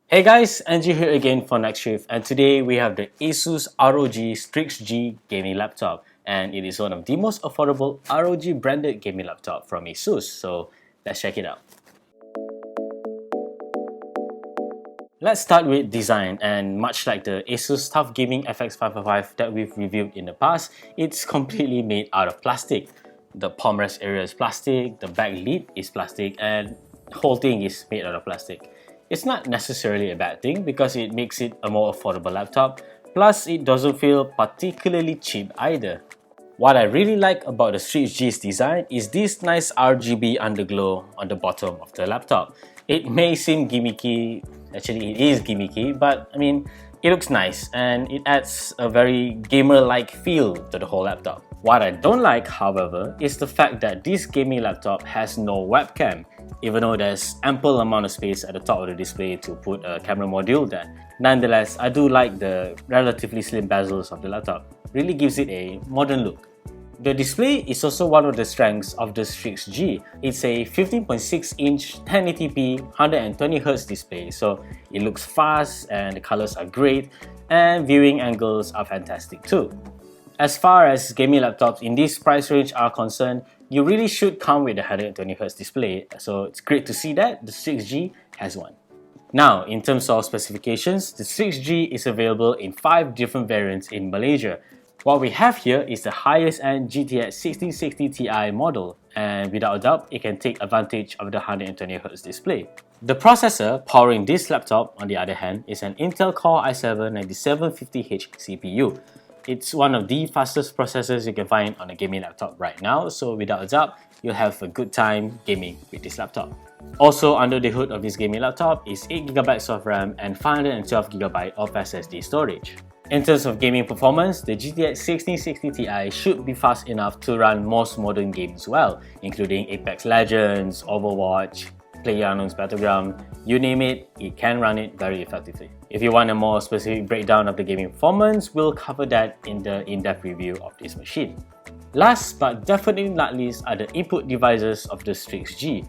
Hey guys, Andrew here again for Nextrift, and today we have the Asus ROG Strix G gaming laptop, and it is one of the most affordable ROG branded gaming laptop from Asus, so let's check it out. Let's start with design, and much like the Asus TUF Gaming FX555 that we've reviewed in the past, it's completely made out of plastic. The palm rest area is plastic, the back lid is plastic, and the whole thing is made out of plastic. It's not necessarily a bad thing because it makes it a more affordable laptop, plus it doesn't feel particularly cheap either. What I really like about the Strix G's design is this nice RGB underglow on the bottom of the laptop. It may seem gimmicky, actually it is gimmicky, but I mean, it looks nice and it adds a very gamer-like feel to the whole laptop. What I don't like, however, is the fact that this gaming laptop has no webcam, even though there's ample amount of space at the top of the display to put a camera module there. Nonetheless, I do like the relatively slim bezels of the laptop. Really gives it a modern look. The display is also one of the strengths of the Strix G. It's a 15.6-inch 1080p 120Hz display, so it looks fast and the colors are great, and viewing angles are fantastic too. As far as gaming laptops in this price range are concerned, you really should come with a 120Hz display, so it's great to see that the Strix G has one. Now, in terms of specifications, the Strix G is available in 5 different variants in Malaysia. What we have here is the highest end GTX 1660 Ti model, and without a doubt, it can take advantage of the 120Hz display. The processor powering this laptop, on the other hand, is an Intel Core i7-9750H CPU. It's one of the fastest processors you can find on a gaming laptop right now, so without a doubt, you'll have a good time gaming with this laptop. Also under the hood of this gaming laptop is 8GB of RAM and 512GB of SSD storage. In terms of gaming performance, the GTX 1660 Ti should be fast enough to run most modern games well, including Apex Legends, Overwatch, PlayerUnknown's Battleground, you name it, it can run it very effectively. If you want a more specific breakdown of the gaming performance, we'll cover that in the in-depth review of this machine. Last but definitely not least are the input devices of the Strix G.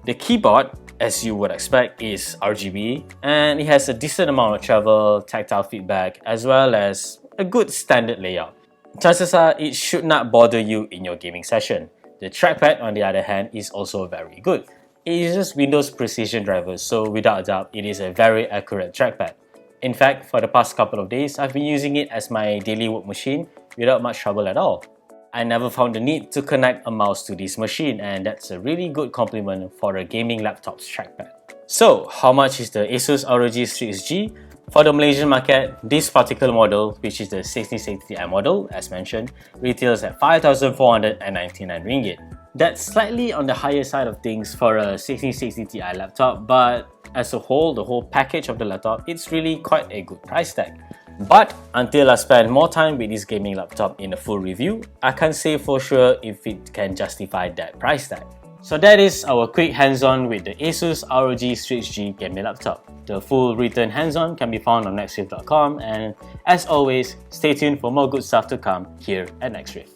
The keyboard, as you would expect, is RGB and it has a decent amount of travel, tactile feedback, as well as a good standard layout. Chances are it should not bother you in your gaming session. The trackpad, on the other hand, is also very good. It uses Windows Precision drivers, so without a doubt, it is a very accurate trackpad. In fact, for the past couple of days, I've been using it as my daily work machine without much trouble at all. I never found the need to connect a mouse to this machine, and that's a really good compliment for a gaming laptop's trackpad. So, how much is the Asus ROG Strix G? For the Malaysian market, this particular model, which is the 1660 Ti model, as mentioned, retails at 5,499 ringgit. That's slightly on the higher side of things for a 1660 Ti laptop, but as a whole, the whole package of the laptop, it's really quite a good price tag. But until I spend more time with this gaming laptop in a full review, I can't say for sure if it can justify that price tag. So that is our quick hands-on with the Asus ROG Strix G gaming laptop. The full written hands-on can be found on Nextrift.com, and as always, stay tuned for more good stuff to come here at Nextrift.